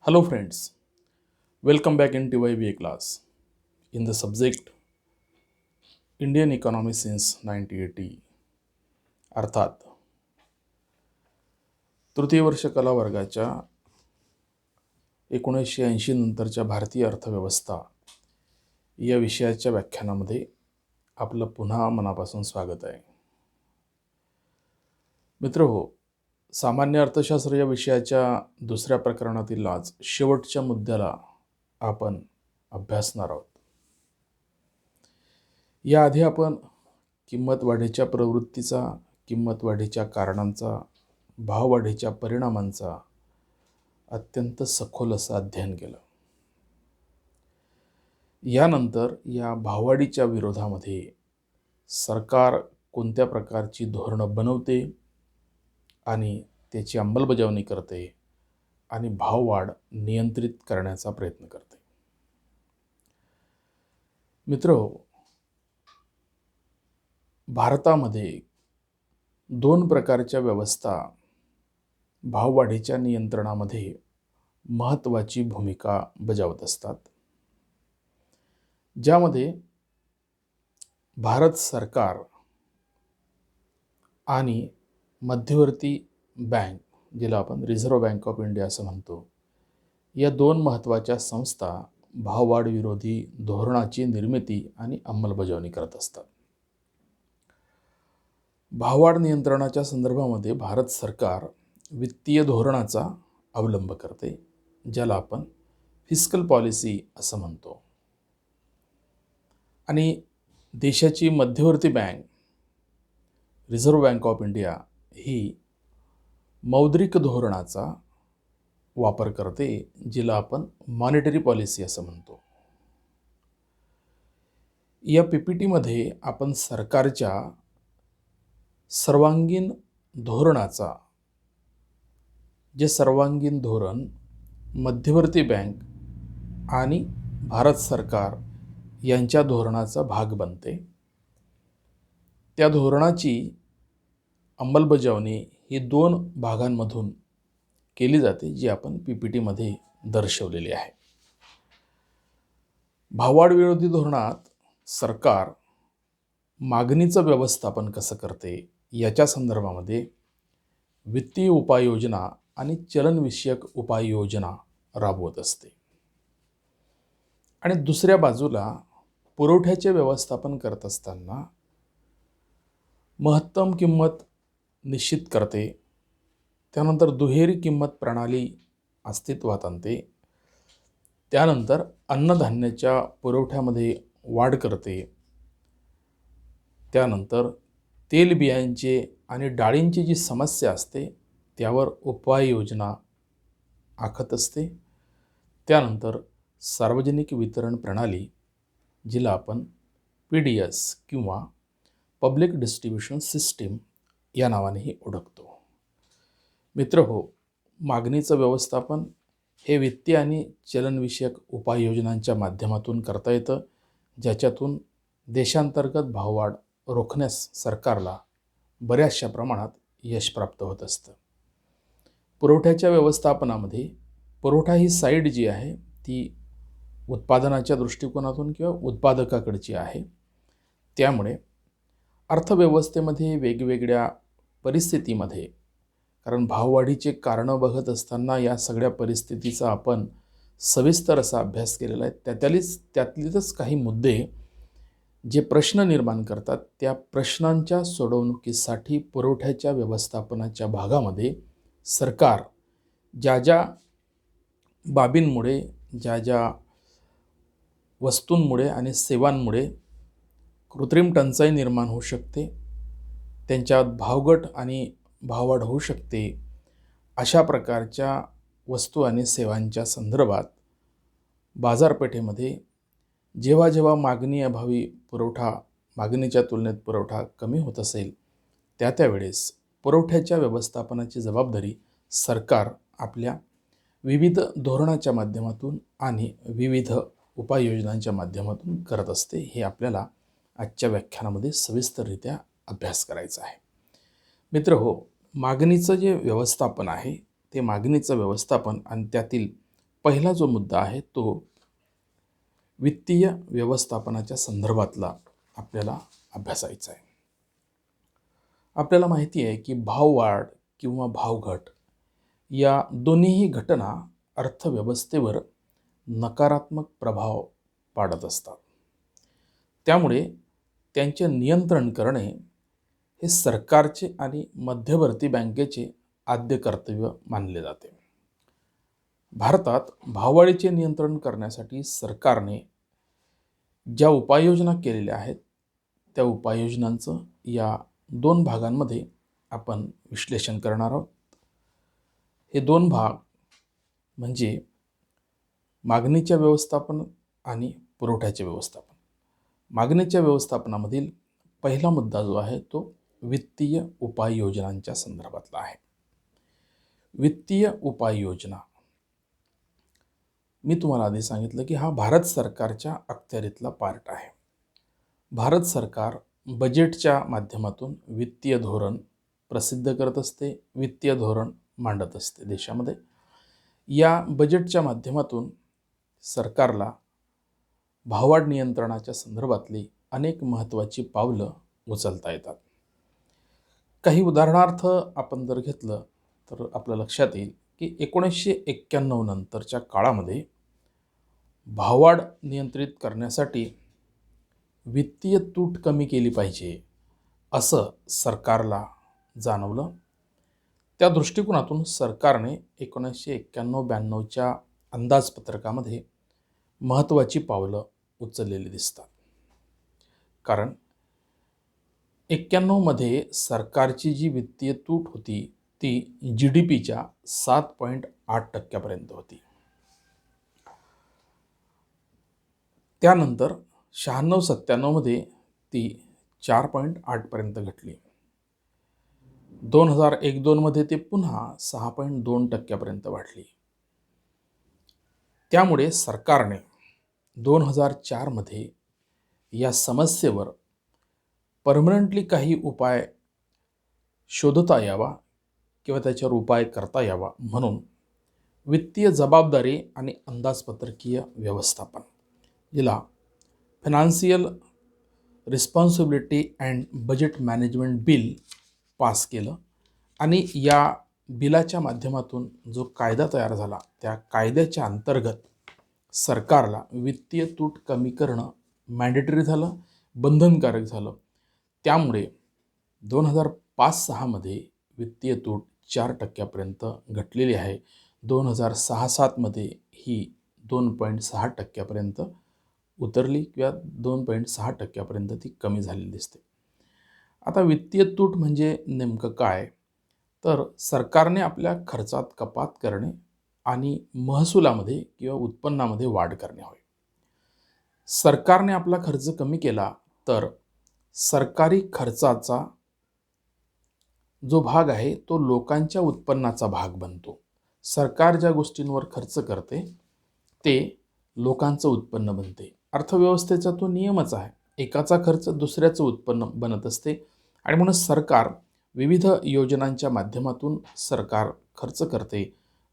Hello friends, welcome back in TYBA class in the subject Indian Economy since 1980 अर्थात तृतीय वर्ष कला वर्गाच्या 1980 नंतरच्या भारतीय अर्थव्यवस्था या विषयाच्या व्याख्यानामध्ये आपलं पुन्हा मनापासून स्वागत आहे. मित्रहो, सामान्य अर्थशास्त्र या विषयाच्या दुसऱ्या प्रकरणातील आज शेवटच्या मुद्द्याला आपण अभ्यासणार आहोत. याआधी आपण किंमत वाढीच्या प्रवृत्तीचा, किंमत वाढीच्या कारणांचा, भाववाढीच्या परिणामांचा अत्यंत सखोल असं अध्ययन केलं. यानंतर या भाववाढीच्या विरोधामध्ये सरकार कोणत्या प्रकारची धोरणं बनवते आणि त्याची अंमलबजावणी करते आणि भाववाढ नियंत्रित करण्याचा प्रयत्न करते. मित्रहो, भारतामध्ये दोन प्रकारच्या व्यवस्था भाववाढीच्या नियंत्रणामध्ये महत्त्वाची भूमिका बजावत असतात. ज्यामध्ये भारत सरकार आणि मध्यवर्ती बँक, जिला आपण रिझर्व्ह बँक ऑफ इंडिया असं म्हणतो, या दोन महत्त्वाच्या संस्था भाववाढ विरोधी धोरणाची निर्मिती आणि अंमलबजावणी करत असतात. भाववाढ नियंत्रणाच्या संदर्भामध्ये भारत सरकार वित्तीय धोरणाचा अवलंब करते, ज्याला आपण फिस्कल पॉलिसी असं म्हणतो. आणि देशाची मध्यवर्ती bank Reserve Bank of India ही मौद्रिक धोरणाचा वापर करते, जिला आपण मॉनिटरी पॉलिसी असं म्हणतो. या PPTमध्ये आपण सरकारच्या सर्वांगीण धोरणाचा, जे सर्वांगीण धोरण मध्यवर्ती बँक आणि भारत सरकार यांच्या धोरणाचा भाग बनते, त्या धोरणाची अंमलबजावणी ही दोन भागांमधून केली जाते, जी आपण PPTमध्ये दर्शवलेली आहे. भाववाढ विरोधी धोरणात सरकार मागणीचं व्यवस्थापन कसं करते याच्या संदर्भामध्ये वित्तीय उपाययोजना आणि चलनविषयक उपाययोजना राबवत असते. आणि दुसऱ्या बाजूला पुरवठ्याचे व्यवस्थापन करत असताना महत्तम किंमत निश्चित करते, त्यानंतर दुहेरी किंमत प्रणाली अस्तित्वात आणते, त्यानंतर अन्नधान्याच्या पुरवठ्यामध्ये वाढ करते, त्यानंतर तेलबियांचे आणि डाळींची जी समस्या असते त्यावर उपाययोजना आखत असते, त्यानंतर सार्वजनिक वितरण प्रणाली, जिला आपण PDS किंवा पब्लिक डिस्ट्रीब्युशन सिस्टीम या नावानेही ओळखतो. मित्रहो, मागणीचं व्यवस्थापन हे वित्तीय आणि चलनविषयक उपाययोजनांच्या माध्यमातून करता येतं, ज्याच्यातून देशांतर्गत भाववाढ रोखण्यास सरकारला बऱ्याचशा प्रमाणात यश प्राप्त होत असतं. पुरवठ्याच्या व्यवस्थापनामध्ये पुरवठा ही साईड जी आहे ती उत्पादनाच्या दृष्टिकोनातून किंवा उत्पादकाकडची आहे. त्यामुळे अर्थव्यवस्थेमध्ये वेगवेगळ्या परिस्थितीमध्ये, कारण भाववाढीचे कारणं बघत असताना या सगळ्या परिस्थितीचा आपण सविस्तर असा अभ्यास केलेला आहे. त्यातलेच काही मुद्दे जे प्रश्न निर्माण करतात, त्या प्रश्नांच्या सोडवणुकीसाठी पुरवठ्याच्या व्यवस्थापनाच्या भागामध्ये सरकार ज्या बाबींमुळे, ज्या वस्तूंमुळे आणि सेवांमुळे कृत्रिम टंचाई निर्माण होऊ शकते, त्यांच्यात भावगट आणि भाववाढ होऊ शकते, अशा प्रकारच्या वस्तू आणि सेवांच्या संदर्भात बाजारपेठेमध्ये जेव्हा मागणीअभावी पुरवठा, मागणीच्या तुलनेत पुरवठा कमी होत असेल, त्यावेळेस पुरवठ्याच्या व्यवस्थापनाची जबाबदारी सरकार आपल्या विविध धोरणाच्या माध्यमातून आणि विविध उपाययोजनांच्या माध्यमातून करत असते. हे आपल्याला आजच्या व्याख्यानामध्ये सविस्तररित्या अभ्यास करायचा आहे. मित्रहो, मागणीचं जे व्यवस्थापन आहे ते मागणीचं व्यवस्थापन आणि त्यातील पहिला जो मुद्दा आहे तो वित्तीय व्यवस्थापनाच्या संदर्भातला आपल्याला अभ्यासायचा आहे. आपल्याला माहिती आहे की भाववाढ किंवा भावघट या दोन्हीही घटना अर्थव्यवस्थेवर नकारात्मक प्रभाव पाडत असतात. त्यामुळे त्यांचे नियंत्रण करणे हे सरकारचे आणि मध्यवर्ती बँकेचे आद्य कर्तव्य मानले जाते. भारतात भाववाढीचे नियंत्रण करण्यासाठी सरकारने ज्या उपाययोजना केलेल्या आहेत त्या उपाययोजनांचं या दोन भागांमध्ये आपण विश्लेषण करणार आहोत. हे दोन भाग म्हणजे मागणीच्या व्यवस्थापन आणि पुरवठ्याचे व्यवस्थापन. मागणीच्या व्यवस्थापनामधील पहिला मुद्दा जो आहे तो वित्तीय उपाययोजनांच्या संदर्भातला आहे. वित्तीय उपाययोजना मी तुम्हाला आधी सांगितलं की हा भारत सरकारच्या अखत्यारीतला पार्ट आहे. भारत सरकार बजेटच्या माध्यमातून वित्तीय धोरण प्रसिद्ध करत असते, वित्तीय धोरण मांडत असते देशामध्ये. या बजेटच्या माध्यमातून सरकारला भाववाढ नियंत्रणाच्या संदर्भातली अनेक महत्त्वाची पावलं उचलता येतात. काही उदाहरणार्थ आपण जर घेतलं तर आपल्या लक्षात येईल की 1991 नंतरच्या काळामध्ये भाववाढ नियंत्रित करण्यासाठी वित्तीय तूट कमी केली पाहिजे असं सरकारला जाणवलं. त्या दृष्टिकोनातून सरकारने 1991-92च्या अंदाजपत्रकामध्ये महत्त्वाची पावलं उचललेली दिसतात. कारण 91मध्ये सरकारची जी वित्तीय तूट होती ती GDPच्या 7.8% होती. त्यानंतर 96-97मध्ये ती 4.8% घटली. 2001-2मध्ये ते पुन्हा 6.2% वाढली. त्यामुळे सरकारने 2004मध्ये या समस्येवर परमनंटली काही उपाय शोधता यावा किंवा त्याच्यावर उपाय करता यावा म्हणून वित्तीय जबाबदारी आणि अंदाजपत्रकीय व्यवस्थापन, जिला financial responsibility and budget management bill pass केलं. आणि या बिलाच्या माध्यमातून जो कायदा तयार झाला त्या कायद्याच्या अंतर्गत सरकारला वित्तीय तूट कमी करणं मॅन्डेटरी झालं, बंधनकारक झालं. त्यामुळे 2005-06मध्ये वित्तीय तूट 4% घटलेली आहे. 2006-07मध्ये ही 2.6% उतरली किंवा 2.6% ती कमी झालेली दिसते. आता वित्तीय तूट म्हणजे नेमकं काय? तर सरकारने आपल्या खर्चात कपात करणे आणि महसुलामध्ये किंवा उत्पन्नामध्ये वाढ करणे होय. सरकारने आपला खर्च कमी केला तर सरकारी खर्चाचा जो भाग आहे तो लोकांच्या उत्पन्नाचा भाग बनतो. सरकार ज्या गोष्टींवर खर्च करते ते लोकांचं उत्पन्न बनते. अर्थव्यवस्थेचा तो नियमच आहे. एकाचा खर्च दुसऱ्याचं उत्पन्न बनत असते आणि म्हणून सरकार विविध योजनांच्या माध्यमातून सरकार खर्च करते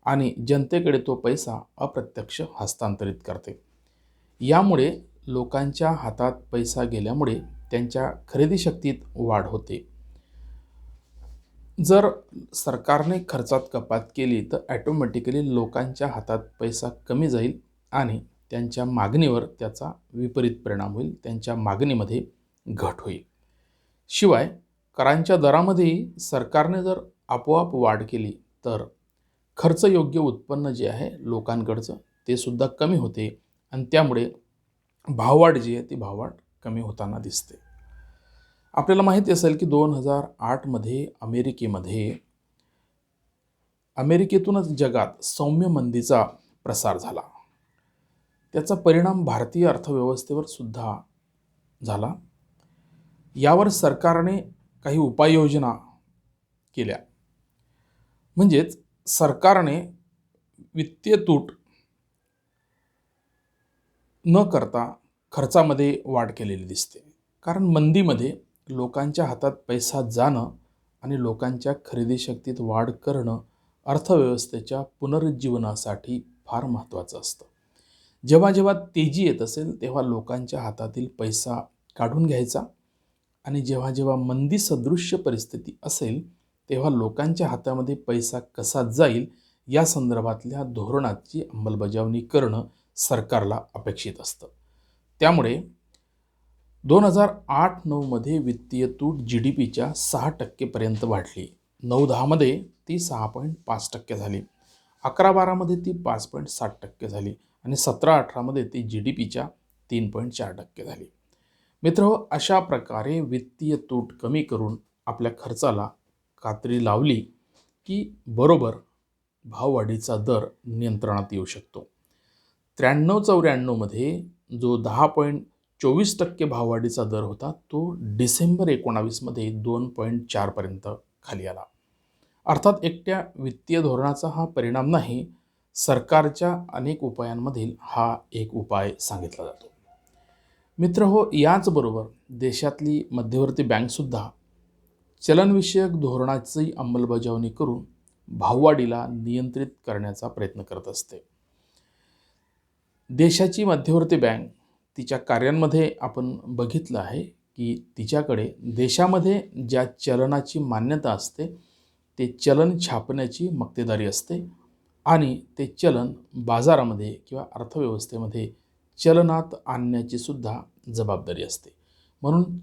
आणि जनतेकडे तो पैसा अप्रत्यक्ष हस्तांतरित करते. यामुळे लोकांच्या हातात पैसा गेल्यामुळे त्यांच्या खरेदी शक्तीत वाढ होते. जर सरकारने खर्चात कपात केली तर ॲटोमॅटिकली लोकांच्या हातात पैसा कमी जाईल आणि त्यांच्या मागणीवर त्याचा विपरीत परिणाम होईल. त्यांच्या मागणीमध्ये घट होईल. शिवाय करांच्या दरामध्येही सरकारने जर आपोआप वाढ केली तर खर्चयोग्य उत्पन्न जे आहे लोकांकडचं ते सुद्धा कमी होते आणि त्यामुळे भाववाढ जी आहे ती भाववाढ कमी होताना दिसते. आपल्याला माहिती असेल की 2008मध्ये अमेरिकेतूनच जगात सौम्य मंदीचा प्रसार झाला. त्याचा परिणाम भारतीय अर्थव्यवस्थेवर सुद्धा झाला. यावर सरकारने काही उपाययोजना केल्या. म्हणजेच सरकारने वित्तीय तूट न करता खर्चामध्ये वाढ केलेली दिसते. कारण मंदीमध्ये लोकांच्या हातात पैसा जाणं आणि लोकांच्या खरेदी शक्तीत वाढ करणं अर्थव्यवस्थेच्या पुनरुज्जीवनासाठी फार महत्त्वाचं असतं. जेव्हा जेव्हा तेजी येत असेल तेव्हा लोकांच्या हातातील पैसा काढून घ्यायचा आणि जेव्हा जेव्हा मंदी सदृश्य परिस्थिती असेल तेव्हा लोकांच्या हातामध्ये पैसा कसा जाईल या संदर्भातल्या धोरणाची अंमलबजावणी करणं सरकारला अपेक्षित असतं. त्यामुळे 2008-9मध्ये वित्तीय तूट GDPच्या 6% वाढली. 9-10मध्ये ती 6.5% झाली. 11-12मध्ये ती 5.7% झाली आणि 17-18मध्ये ती GDPच्या 3.4% झाली. मित्रहो, अशा प्रकारे वित्तीय तूट कमी करून आपल्या खर्चाला कात्री लावली की बरोबर भाववाढीचा दर नियंत्रणात येऊ शकतो. 93-94मध्ये जो 10.24% भाववाढीचा दर होता तो डिसेंबर 19मध्ये 2.4पर्यंत खाली आला. अर्थात एकट्या वित्तीय धोरणाचा हा परिणाम नाही, सरकारच्या अनेक उपायांमधील हा एक उपाय सांगितला जातो. मित्रहो, याचबरोबर देशातली मध्यवर्ती बँकसुद्धा चलनविषयक धोरणाची अंमलबजावणी करून भाववाढीला नियंत्रित करण्याचा प्रयत्न करत असते. देशाची मध्यवर्ती बँक तिच्या कार्यांमध्ये आपण बघितलं आहे की तिच्याकडे देशामध्ये ज्या चलनाची मान्यता असते ते चलन छापण्याची मक्तेदारी असते आणि ते चलन बाजारामध्ये किंवा अर्थव्यवस्थेमध्ये चलनात आणण्याची सुद्धा जबाबदारी असते. म्हणून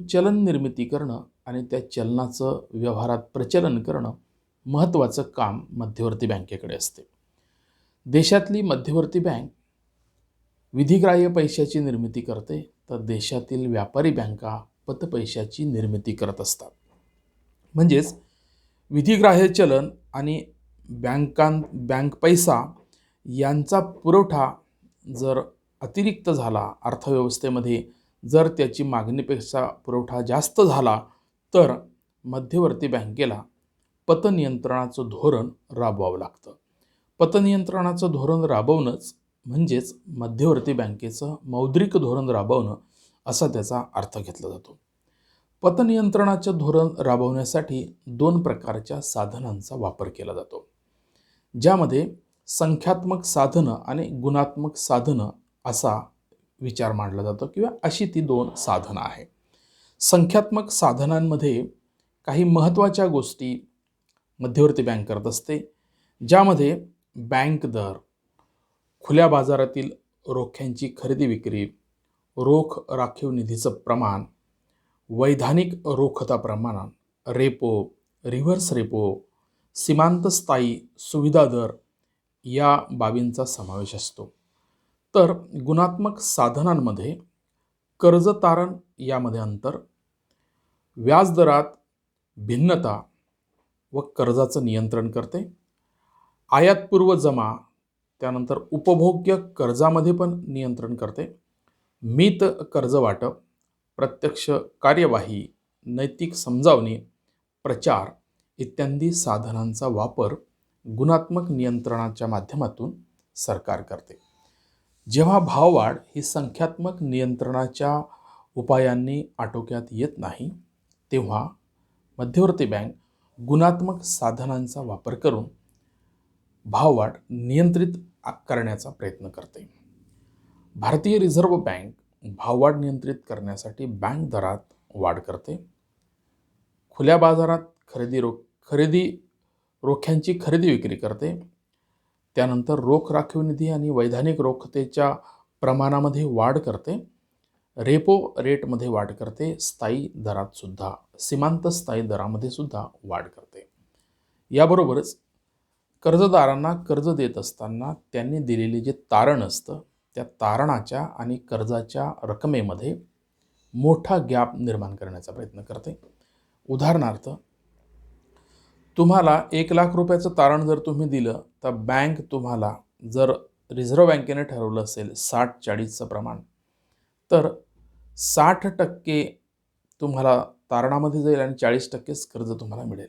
चलन निर्मिती करणं आणि त्या चलनाचं व्यवहारात प्रचलन करणं महत्त्वाचं काम मध्यवर्ती बँकेकडे असते. देशातली मध्यवर्ती बँक विधिग्राह्य पैशाची निर्मिती करते तर देशातील व्यापारी बँका पतपैशाची निर्मिती करत असतात. म्हणजेच विधिग्राह्य चलन आणि बँक पैसा यांचा पुरवठा जर अतिरिक्त झाला, अर्थव्यवस्थेमध्ये जर त्याची मागणीपेक्षा पुरवठा जास्त झाला तर मध्यवर्ती बँकेला पतनियंत्रणाचं धोरण राबवावं लागतं. पतनियंत्रणाचं धोरण राबवणंच म्हणजेच मध्यवर्ती बँकेचं मौद्रिक धोरण राबवणं असा त्याचा अर्थ घेतला जातो. पतनियंत्रणाचं धोरण राबवण्यासाठी 2 प्रकारच्या साधनांचा वापर केला जातो, ज्यामध्ये संख्यात्मक साधनं आणि गुणात्मक साधनं असा विचार मांडला जातो किंवा अशी ती 2 साधनं आहे. संख्यात्मक साधनांमध्ये काही महत्त्वाच्या गोष्टी मध्यवर्ती बँक करत असते, ज्यामध्ये बँक दर, खुल्या बाजारातील रोख्यांची खरेदी विक्री, रोख राखीव निधीचं प्रमाण, वैधानिक रोखता प्रमाण, रेपो, रिव्हर्स रेपो, सीमांत स्थायी सुविधा दर या बाबींचा समावेश असतो. तर गुणात्मक साधनांमध्ये कर्ज तारण यामध्ये अंतर, व्याजदरात भिन्नता व कर्जाचं नियंत्रण करते, आयातपूर्व जमा, त्यानंतर उपभोग्य कर्जामध्ये पण नियंत्रण करते, मित कर्ज वाटप, प्रत्यक्ष कार्यवाही, नैतिक समजावणी, प्रचार इत्यादी साधनांचा वापर गुणात्मक नियंत्रणाच्या माध्यमातून सरकार करते. जेव्हा भाववाढ ही संख्यात्मक नियंत्रणाच्या उपायांनी आटोक्यात येत नाही तेव्हा मध्यवर्ती बँक गुणात्मक साधनांचा वापर करून भाववाढ नियंत्रित करण्याचा प्रयत्न करते. भारतीय रिझर्व्ह बँक भाववाढ नियंत्रित करण्यासाठी बँक दरात वाढ करते, खुल्या बाजारात रोख्यांची खरेदी विक्री करते, त्यानंतर रोख राखीव निधी आणि वैधानिक रोखतेच्या प्रमाणामध्ये वाढ करते, रेपो रेटमध्ये वाढ करते, स्थायी दरात सुद्धा सीमांत स्थायी दरामध्ये सुद्धा वाढ करते. याबरोबरच कर्जदारांना कर्ज देत असताना त्यांनी दिलेले जे तारण असतं त्या तारणाच्या आणि कर्जाच्या रकमेमध्ये मोठा गॅप निर्माण करण्याचा प्रयत्न करते. उदाहरणार्थ, तुम्हाला 1 लाख रुपयाचं तारण जर तुम्ही दिलं तर बँक तुम्हाला, जर रिझर्व्ह बँकेने ठरवलं असेल 60-40चं प्रमाण, तर 60% तुम्हाला तारणामध्ये जाईल आणि 40%च कर्ज तुम्हाला मिळेल.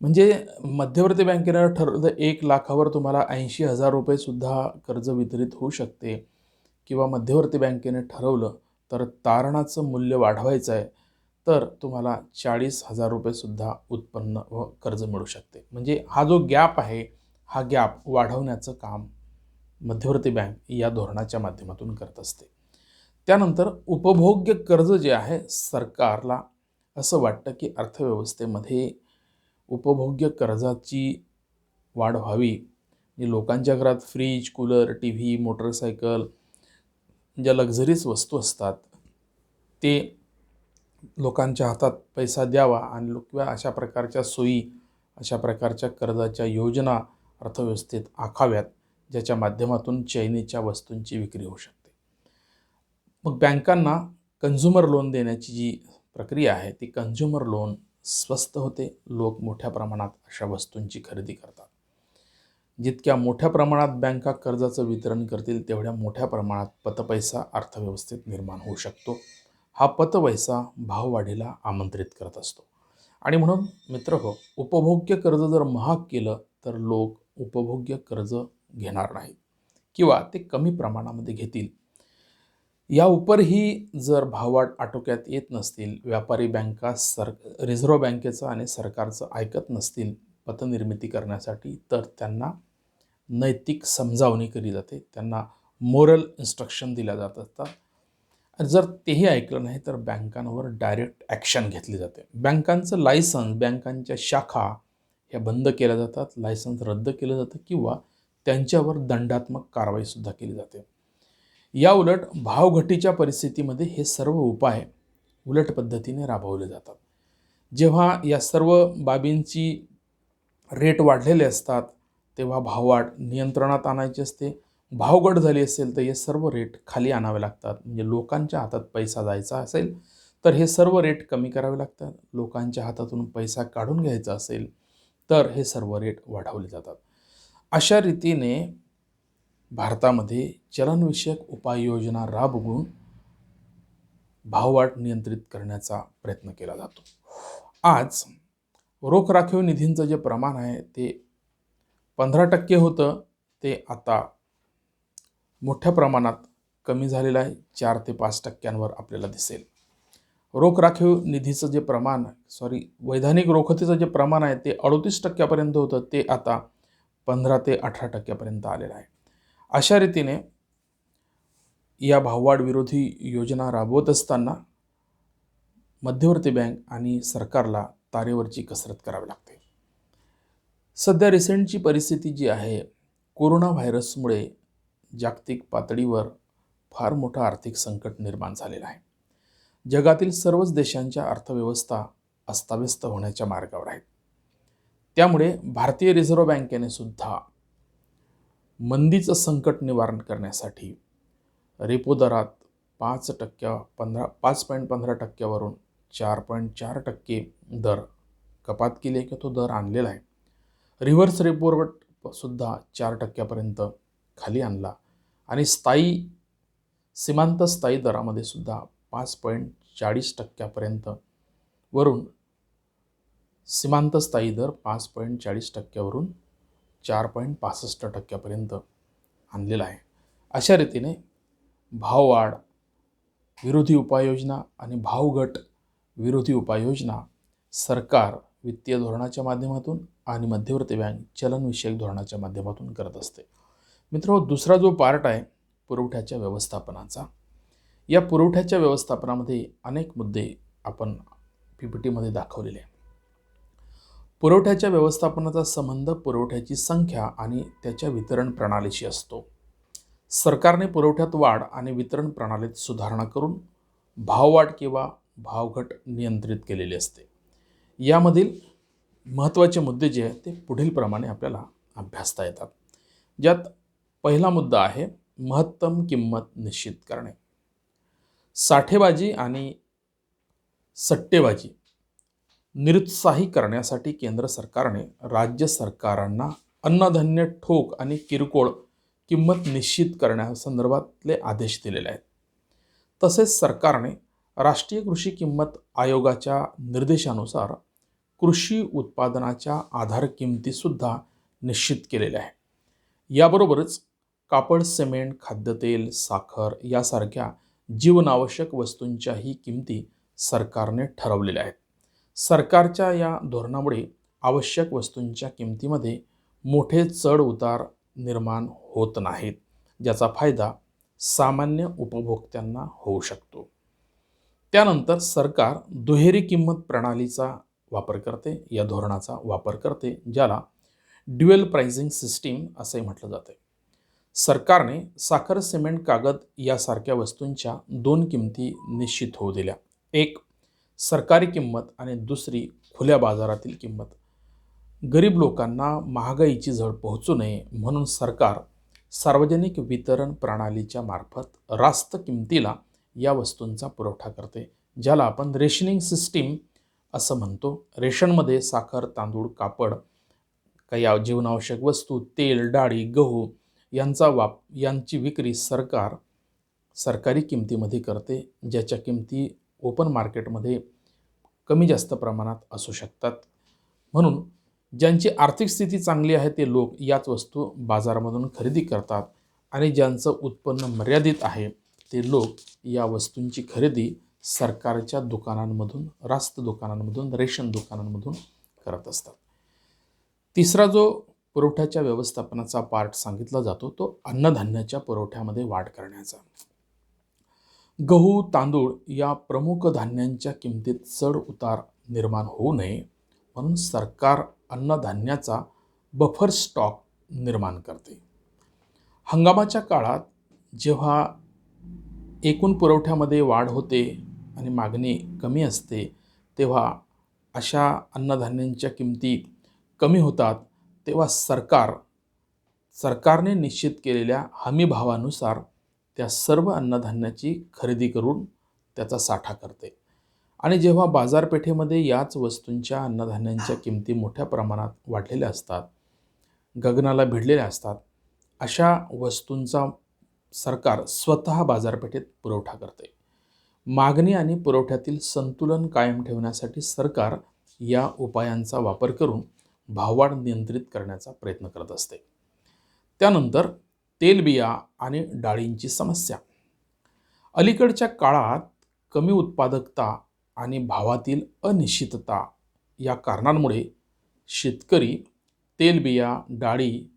म्हणजे मध्यवर्ती बँकेनं ठरवलं 1 लाखावर तुम्हाला 80,000 रुपये सुद्धा कर्ज वितरित होऊ शकते, किंवा मध्यवर्ती बँकेने ठरवलं तर तारणाचं मूल्य वाढवायचं आहे तर तुम्हाला 40,000 रुपये सुद्धा उत्पन्न व कर्ज मिळू शकते. म्हणजे हा जो गॅप आहे हा गॅप वाढवण्याचं काम मध्यवर्ती बँक या धोरणाच्या माध्यमातून करत असते. त्यानंतर उपभोग्य कर्ज जे आहे, सरकारला असं वाटतं की अर्थव्यवस्थेमध्ये उपभोग्य कर्जाची वाढ व्हावी. लोकांच्या घरात fridge, cooler, T V, motorcycle ज्या लक्झरीज वस्तू असतात ते लोकांच्या हातात पैसा द्यावा आणि किंवा अशा प्रकारच्या सोयी, अशा प्रकारच्या कर्जाच्या योजना अर्थव्यवस्थेत आखाव्यात, ज्याच्या माध्यमातून चैनीच्या वस्तूंची विक्री होऊ शकते. मग बँकांना कन्झ्युमर लोन देण्याची जी प्रक्रिया आहे ती कन्झ्युमर लोन स्वस्त होते. लोक मोठ्या प्रमाणात अशा वस्तूंची खरेदी करतात. जितक्या मोठ्या प्रमाणात बँका कर्जाचं वितरण करतील तेवढ्या मोठ्या प्रमाणात पतपैसा अर्थव्यवस्थेत निर्माण होऊ शकतो. हा पतपैसा भाववाढीला आमंत्रित करत असतो. आणि म्हणून मित्रहो, उपभोग्य कर्ज जर महाग केलं तर लोक उपभोग्य कर्ज घेणार नाहीत किंवा ते कमी प्रमाणामध्ये घेतील. या उपरही जर भाववाढ आटोक्यात येत नसतील, व्यापारी बँका रिझर्व्ह बँकेचं आणि सरकारचं ऐकत नसतील पतनिर्मिती करण्यासाठी, तर त्यांना नैतिक समजावणी केली जाते, त्यांना मोरल इन्स्ट्रक्शन दिल्या जात असतात. आणि जर तेही ऐकलं नाही तर बँकांवर डायरेक्ट ॲक्शन घेतली जाते. बँकांचं लायसन्स, बँकांच्या शाखा ह्या बंद केल्या जातात, लायसन्स रद्द केलं जातं किंवा त्यांच्यावर दंडात्मक कारवाईसुद्धा केली जाते. या उलट भावघटीच्या परिस्थितीमध्ये हे सर्व उपाय उलट पद्धतीने राबवले जातात. जेव्हा या सर्व बाबींची रेट वाढलेले असतात तेव्हा भाववाढ नियंत्रणात आणायची असते. भावगड झाली असेल तर हे सर्व रेट खाली आणावे लागतात. म्हणजे लोकांच्या हातात पैसा जायचा असेल तर हे सर्व रेट कमी करावे लागतात. लोकांच्या हातातून पैसा काढून घ्यायचा असेल तर हे सर्व रेट वाढवले जातात. अशा रीतीने भारतामध्ये चलनविषयक उपाययोजना राबवून भाववाढ नियंत्रित करण्याचा प्रयत्न केला जातो. आज रोख राखीव निधींचं जे प्रमाण आहे ते 15% होतं, ते आता मोठ्या प्रमाणात कमी झालेलं आहे. 4 ते 5% आपल्याला दिसेल. रोख राखीव निधीचं जे प्रमाण वैधानिक रोखतेचं जे प्रमाण आहे ते 38% होतं, ते आता 15 ते 18% आलेलं आहे. अशा रीतीने या भाववाढ विरोधी योजना राबवत असताना मध्यवर्ती बँक आणि सरकारला तारेवरची कसरत करावी लागते. सध्या रिसेंटची परिस्थिती जी आहे, कोरोना व्हायरसमुळे जागतिक पातळीवर फार मोठं आर्थिक संकट निर्माण झालेलं आहे. जगातील सर्वच देशांच्या अर्थव्यवस्था अस्ताव्यस्त होण्याच्या मार्गावर आहेत. त्यामुळे भारतीय रिझर्व्ह बँकेने सुद्धा मंदीचं संकट निवारण करण्यासाठी रेपो दरात 5.15% वरून 4.4% दर कपात केली आहे, की तो दर आणलेला आहे. रिव्हर्स रेपो रेट सुद्धा 4% खाली आणला आणि सीमांत स्थायी दरामध्ये सुद्धा 5.40% वरून सीमांत स्थायी दर 5.40% वरून 4.65% आणलेला आहे. अशा रीतीने भाववाढ विरोधी उपाययोजना आणि भावघट विरोधी उपाययोजना सरकार वित्तीय धोरणाच्या माध्यमातून आणि मध्यवर्ती बँक चलनविषयक धोरणाच्या माध्यमातून करत असते. मित्रांनो, दुसरा जो पार्ट आहे पुरवठ्याच्या व्यवस्थापनाचा, या पुरवठ्याच्या व्यवस्थापनामध्ये अनेक मुद्दे आपण PPTमध्ये दाखवलेले आहे. पुरवठ्याच्या व्यवस्थापनाचा संबंध पुरवठ्याची संख्या आणि त्याच्या वितरण प्रणालीशी असतो. सरकारने पुरवठ्यात वाढ आणि वितरण प्रणालीत सुधारणा करून भाववाढ किंवा भावघट नियंत्रित केलेली असते. यामधील महत्त्वाचे मुद्दे जे आहेत ते पुढीलप्रमाणे आपल्याला अभ्यासता येतात. ज्यात पहिला मुद्दा आहे महत्तम किंमत निश्चित करणे. साठेबाजी आणि सट्टेबाजी निरुत्साही करण्यासाठी केंद्र सरकारने राज्य सरकारांना अन्नधान्य ठोक आणि किरकोळ किंमत निश्चित करण्यासंदर्भातले आदेश दिलेले आहेत. तसेच सरकारने राष्ट्रीय कृषी किंमत आयोगाच्या निर्देशानुसार कृषी उत्पादनाच्या आधार किमतीसुद्धा निश्चित केलेल्या आहे. याबरोबरच कापड, सिमेंट, खाद्यतेल, साखर यासारख्या जीवनावश्यक वस्तूंच्याही किमती सरकारने ठरवलेल्या आहेत. सरकारच्या या धोरणामुळे आवश्यक वस्तूंच्या किमतीमध्ये मोठे चढ उतार निर्माण होत नाहीत. ज्याचा फायदा सामान्य उपभोक्त्यांना होऊ शकतो. त्यानंतर सरकार दुहेरी किंमत प्रणालीचा वापर करते, या धोरणाचा वापर करते, ज्याला ड्युअल प्राइसिंग सिस्टीम असे म्हटलं जाते. सरकारने साखर, सिमेंट, कागद यासारख्या वस्तूंच्या दोन किमती निश्चित होऊ दिल्या. एक सरकारी किंमत आणि दुसरी खुल्या बाजारातील किंमत. गरीब लोकांना महागाईची झळ पोहोचू नये म्हणून सरकार सार्वजनिक वितरण प्रणालीच्या मार्फत रास्त किमतीला या वस्तूंचा पुरवठा करते, ज्याला आपण रेशनिंग सिस्टीम असं म्हणतो. रेशनमध्ये साखर, तांदूळ, कापड, काही जीवनावश्यक वस्तू, तेल, डाळी, गहू यांची विक्री सरकार सरकारी किमतीमध्ये करते, ज्याच्या किमती ओपन मार्केटमध्ये कमी जास्त प्रमाणात असू शकतात. म्हणून ज्यांची आर्थिक स्थिती चांगली आहे ते लोक याच वस्तू बाजारामधून खरेदी करतात आणि ज्यांचं उत्पन्न मर्यादित आहे ते लोक या वस्तूंची खरेदी सरकारच्या दुकानांमधून, रास्त दुकानांमधून, रेशन दुकानांमधून करत असतात. तिसरा जो पुरवठ्याच्या व्यवस्थापनाचा पार्ट सांगितला जातो तो अन्नधान्याच्या पुरवठ्यामध्ये वाढ करण्याचा. गहू, तांदूळ या प्रमुख धान्यांच्या किमतीत चढ उतार निर्माण होऊ नये म्हणून सरकार अन्नधान्याचा बफर स्टॉक निर्माण करते. हंगामाच्या काळात जेव्हा एकूण पुरवठ्यामध्ये वाढ होते आणि मागणी कमी असते, तेव्हा अशा अन्नधान्यांच्या किमती कमी होतात, तेव्हा सरकारने निश्चित केलेल्या हमीभावानुसार त्या सर्व अन्नधान्याची खरेदी करून त्याचा साठा करते. आणि जेव्हा बाजारपेठेमध्ये याच वस्तूंच्या अन्नधान्यांच्या किमती मोठ्या प्रमाणात वाढलेल्या असतात, गगनाला भिडलेल्या असतात, अशा वस्तूंचा सरकार स्वतः बाजारपेठेत पुरवठा करते. मागणी आणि पुरवठ्यातील संतुलन कायम ठेवण्यासाठी सरकार या उपायांचा वापर करून भाववाढ नियंत्रित करण्याचा प्रयत्न करत असते. त्यानंतर तेलबिया आणि डाळींची समस्या. अलीकडच्या काळात कमी उत्पादकता आणि भावातील अनिश्चितता या कारणांमुळे शेतकरी तेलबिया, डाळी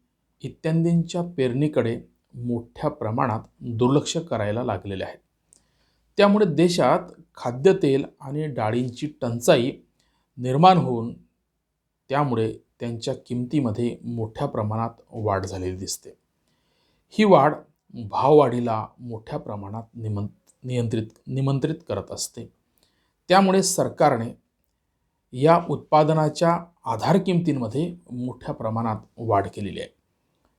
इत्यादींच्या पेरणीकडे मोठ्या प्रमाणात दुर्लक्ष करायला लागलेले आहेत. त्यामुळे देशात खाद्यतेल आणि डाळींची टंचाई निर्माण होऊन त्यामुळे त्यांच्या किमतीमध्ये मोठ्या प्रमाणात वाढ झालेली दिसते. ही वाढ भाववाढीला मोठ्या प्रमाणात निमंत्रित करत असते. त्यामुळे सरकारने या उत्पादनाच्या आधार किमतींमध्ये मोठ्या प्रमाणात वाढ केलेली आहे.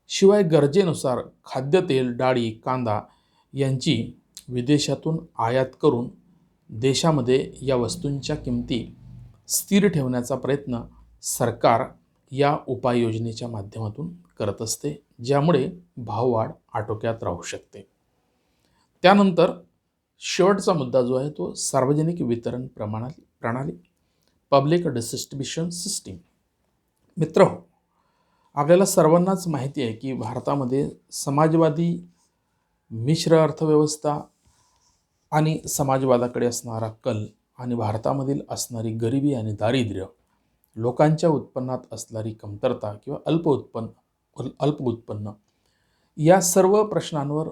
शिवाय गरजेनुसार खाद्यतेल, डाळी, कांदा यांची विदेशातून आयात करून देशामध्ये या वस्तूंच्या किमती स्थिर ठेवण्याचा प्रयत्न सरकार या उपाययोजनेच्या माध्यमातून करत असते, ज्यामुळे भाववाढ आटोक्यात राहू शकते. त्यानंतर शेवटचा मुद्दा जो आहे तो सार्वजनिक वितरण प्रणाली, पब्लिक डिस्ट्रीब्युशन सिस्टीम. मित्रहो, आपल्याला सर्वांनाच माहिती आहे की भारतामध्ये समाजवादी मिश्र अर्थव्यवस्था आणि समाजवादाकडे असणारा कल आणि भारतामधील असणारी गरिबी आणि दारिद्र्य, लोकांच्या उत्पन्नात असणारी कमतरता किंवा अल्प उत्पन्न या सर्व प्रश्नांवर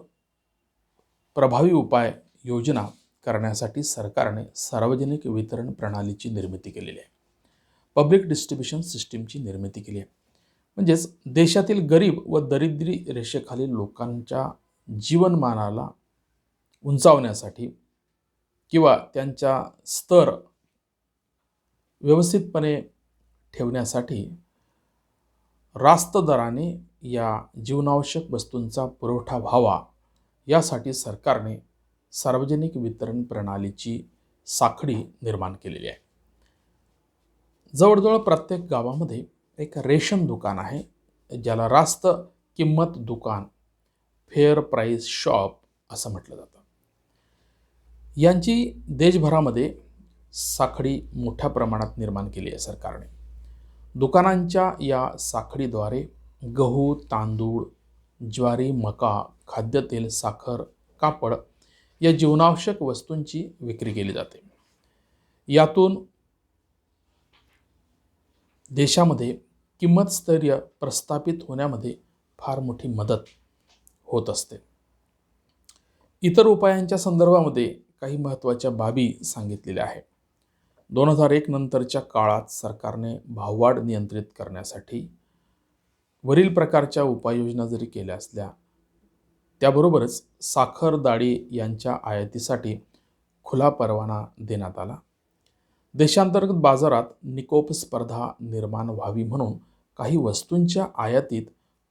प्रभावी उपाय योजना करण्यासाठी सरकारने सार्वजनिक वितरण प्रणालीची निर्मिती केलेली आहे. पब्लिक डिस्ट्रीब्युशन सिस्टीमची निर्मिती केली आहे. म्हणजेच देशातील गरीब व दारिद्र्य रेषेखालील लोकांच्या जीवनमानाला उंचावण्यासाठी किंवा त्यांचा स्तर व्यवस्थितपणे ठेवण्यासाठी रास्त दराने या जीवनावश्यक वस्तूंचा पुरवठा व्हावा यासाठी सरकारने सार्वजनिक वितरण प्रणालीची साखळी निर्माण केलेली आहे. जवळजवळ प्रत्येक गावामध्ये एक रेशन दुकान आहे, ज्याला रास्त किंमत दुकान, फेअर प्राईस शॉप असं म्हटलं जातं. यांची देशभरामध्ये साखळी मोठ्या प्रमाणात निर्माण केली आहे सरकारने. दुकानांच्या या साखळीद्वारे गहू, तांदूळ, ज्वारी, मका, खाद्यतेल, साखर, कापड या जीवनावश्यक वस्तूंची विक्री केली जाते. यातून देशामध्ये किंमत स्थैर्य प्रस्थापित होण्यामध्ये फार मोठी मदत होत असते. इतर उपायांच्या संदर्भामध्ये काही महत्त्वाच्या बाबी सांगितलेल्या आहेत. 2001 नंतरच्या काळात सरकारने भाववाढ नियंत्रित करण्यासाठी वरील प्रकारच्या उपाययोजना जरी केल्या असल्या, त्याबरोबरच साखर, डाळी यांच्या आयातीसाठी खुला परवाना देण्यात आला. देशांतर्गत बाजारात निकोप स्पर्धा निर्माण व्हावी म्हणून काही वस्तूंच्या आयातीत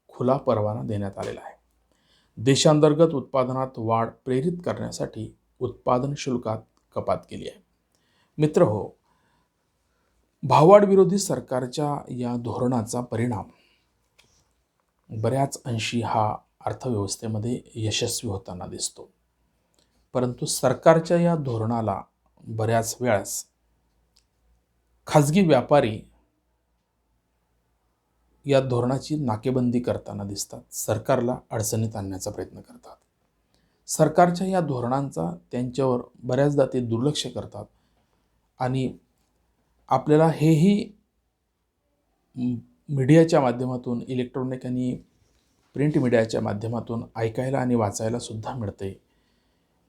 खुला परवाना देण्यात आलेला आहे. देशांतर्गत उत्पादनात वाढ प्रेरित करण्यासाठी उत्पादन शुल्कात कपात केली आहे. मित्रहो, भाववाढ विरोधी सरकारच्या या धोरणाचा परिणाम बऱ्याच अंशी हा अर्थव्यवस्थेमध्ये यशस्वी होताना दिसतो. परंतु सरकारच्या या धोरणाला बऱ्याच वेळास खाजगी व्यापारी या धोरणाची नाकेबंदी करताना दिसतात, सरकारला अडचणीत आणण्याचा प्रयत्न करतात. सरकारच्या या धोरणांचा त्यांच्यावर बऱ्याचदा ते दुर्लक्ष करतात आणि आपल्याला हेही मीडियाच्या माध्यमातून, इलेक्ट्रॉनिक आणि प्रिंट मीडियाच्या माध्यमातून ऐकायला आणि वाचायला सुद्धा मिळते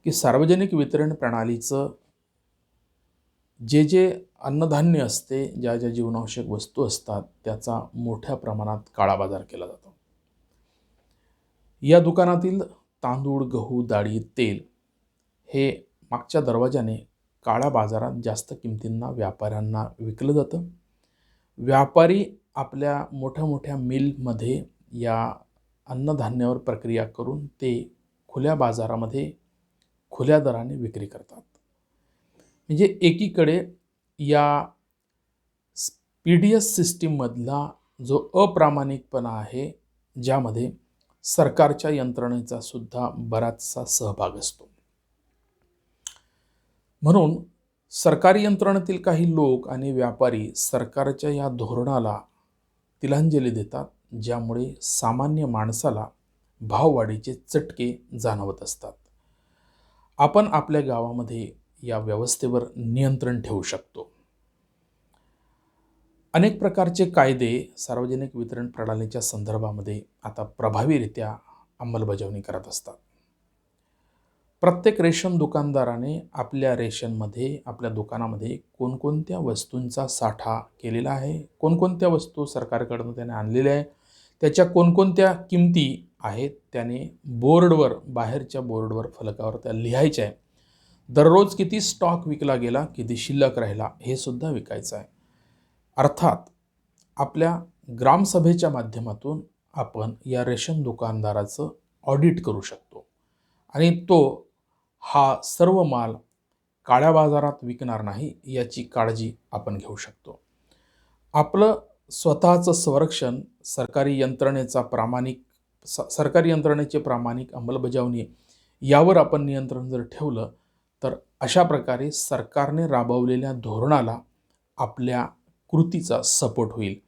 की सार्वजनिक वितरण प्रणालीचं जे अन्नधान्य असते, ज्या जीवनावश्यक वस्तू असतात, त्याचा मोठ्या प्रमाणात काळा बाजार केला जातो. या दुकानातील तांदूळ, गहू, डाळी, तेल हे मागच्या दरवाजाने काळ्या बाजारात जास्त किमतींना व्यापाऱ्यांना विकलं जातं. व्यापारी आपल्या मोठ्या मोठ्या मिलमध्ये या अन्नधान्यावर प्रक्रिया करून ते खुल्या बाजारामध्ये खुल्या दराने विक्री करतात. म्हणजे एकीकडे या PDS सिस्टीममधला जो अप्रामाणिकपणा आहे, ज्यामध्ये सरकारच्या यंत्रणेचा सुद्धा बराचसा सहभाग असतो. म्हणून सरकारी यंत्रणेतील काही लोक आणि व्यापारी सरकारच्या या धोरणाला तिलांजली देतात, ज्यामुळे सामान्य माणसाला भाववाढीचे चटके जाणवत असतात. आपण आपल्या गावामध्ये या व्यवस्थेवर नियंत्रण ठेवू शकतो. अनेक प्रकारचे कायदे सार्वजनिक वितरण प्रणालीच्या संदर्भामध्ये आता प्रभावीरित्या अंमलबजावणी करत असतात. प्रत्येक रेशन दुकानदाराने आपल्या दुकानामध्ये कोणकोणत्या वस्तूंचा साठा केलेला आहे, कोणकोणत्या वस्तू सरकारकडून त्याने आणलेल्या आहे, त्याच्या कोणकोणत्या किमती आहेत, त्याने बोर्डवर, बाहेरच्या बोर्डवर, फलकावर त्या लिहायच्या आहे. दररोज किती स्टॉक विकला गेला, किती शिल्लक राहिला, हे सुद्धा विकायचं आहे. अर्थात आपल्या ग्रामसभेच्या माध्यमातून आपण या रेशन दुकानदाराचं ऑडिट करू शकतो आणि तो हा सर्व माल काळ्या बाजारात विकणार नाही याची काळजी आपण घेऊ शकतो. आपलं स्वतःचं संरक्षण सरकारी यंत्रणेचे प्रामाणिक अंमलबजावणी यावर आपण नियंत्रण जर ठेवलं तर अशा प्रकारे सरकारने राबवलेल्या धोरणाला आपल्या कृतीचा सपोर्ट होईल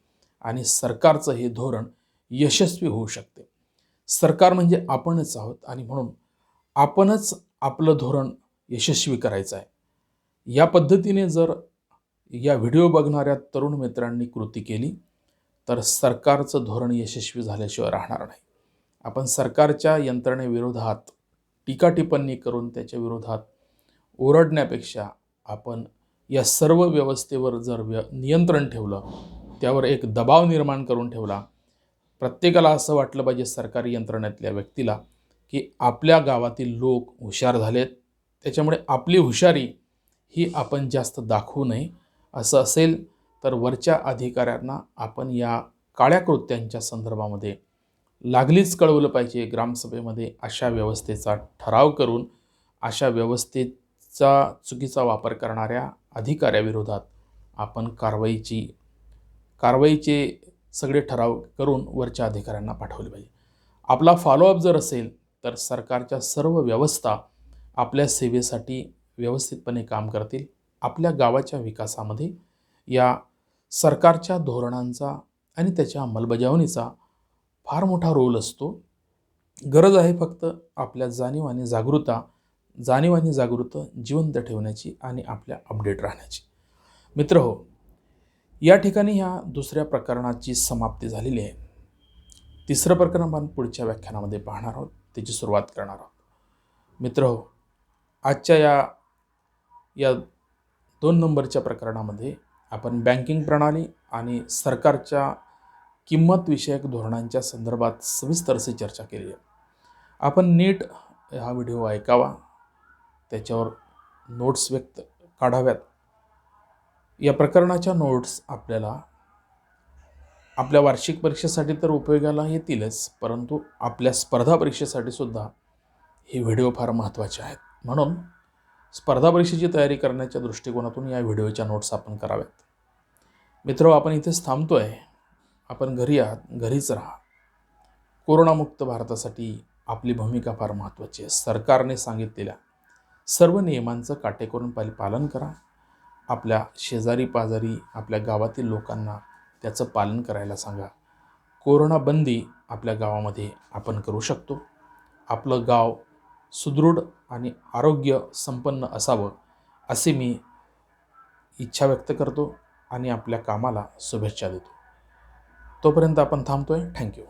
आणि सरकारचं हे धोरण यशस्वी होऊ शकते. सरकार म्हणजे आपणच आहोत आणि म्हणून आपणच आपलं धोरण यशस्वी करायचं आहे. या पद्धतीने जर या व्हिडिओ बघणाऱ्या तरुण मित्रांनी कृती केली तर सरकारचं धोरण यशस्वी झाल्याशिवाय राहणार नाही. आपण सरकारच्या यंत्रणेविरोधात टीका टिप्पणी करून त्याच्या विरोधात ओरडण्यापेक्षा आपण या सर्व व्यवस्थेवर जर नियंत्रण ठेवलं, त्यावर एक दबाव निर्माण करून ठेवला, प्रत्येकाला असं वाटलं पाहिजे सरकारी यंत्रणेतल्या व्यक्तीला की आपल्या गावातील लोक हुशार झालेत, त्याच्यामुळे आपली हुशारी ही आपण जास्त दाखवू नये. असं असेल तर वरच्या अधिकाऱ्यांना आपण या काळ्या कृत्यांच्या संदर्भामध्ये लागलीच कळवलं पाहिजे. ग्रामसभेमध्ये अशा व्यवस्थेचा ठराव करून अशा व्यवस्थेचा चुकीचा वापर करणाऱ्या अधिकाऱ्याविरोधात आपण कारवाईचे सगळे ठराव करून वरच्या अधिकाऱ्यांना पाठवले पाहिजे. आपला फॉलोअप जर असेल तर सरकारच्या सर्व व्यवस्था आपल्या सेवेसाठी व्यवस्थितपणे काम करतील. आपल्या गावाच्या विकासामध्ये या सरकारच्या धोरणांचा आणि त्याच्या अंमलबजावणीचा फार मोठा रोल असतो. गरज आहे फक्त आपल्या जाणीव आणि जागृत जिवंत ठेवण्याची आणि आपल्या अपडेट राहण्याची. मित्रहो, या ठिकाणी ह्या दुसऱ्या प्रकरणाची समाप्ती झालेली आहे. तिसरं प्रकरण आपण पुढच्या व्याख्यानामध्ये पाहणार आहोत. त्याची सुरुवात करणार आहोत. मित्रहो, आजच्या या 2 नंबरच्या प्रकरणामध्ये आपण बँकिंग प्रणाली आणि सरकारच्या किंमत विषयक धोरणांच्या संदर्भात सविस्तर अशी चर्चा केली आहे. आपण नीट हा व्हिडिओ ऐकावा, त्याच्यावर नोट्स काढाव्यात. या प्रकरणाच्या नोट्स आपल्याला आपल्या वार्षिक परीक्षेसाठी तर उपयोगाला येतीलच, परंतु आपल्या स्पर्धा परीक्षेसाठी सुद्धा हे व्हिडिओ फार महत्त्वाचे आहेत. म्हणून स्पर्धा परीक्षेची तयारी करण्याच्या दृष्टिकोनातून या व्हिडिओच्या नोट्स आपण कराव्यात. मित्र, आपण इथेच थांबतोय. आपण घरी आहात, घरीच राहा. कोरोनामुक्त भारतासाठी आपली भूमिका फार महत्त्वाची आहे. सरकारने सांगितलेल्या सर्व नियमांचं काटेकोरपणे पालन करा. आपल्या शेजारी पाजारी, आपल्या गावातील लोकांना त्याचं पालन करायला सांगा. कोरोना बंदी आपल्या गावामध्ये आपण करू शकतो. आपलं गाव सुदृढ आणि आरोग्य संपन्न असावं असे मी इच्छा व्यक्त करतो आणि आपल्या कामाला शुभेच्छा देतो. तोपर्यंत आपण थांबतोय. थँक्यू.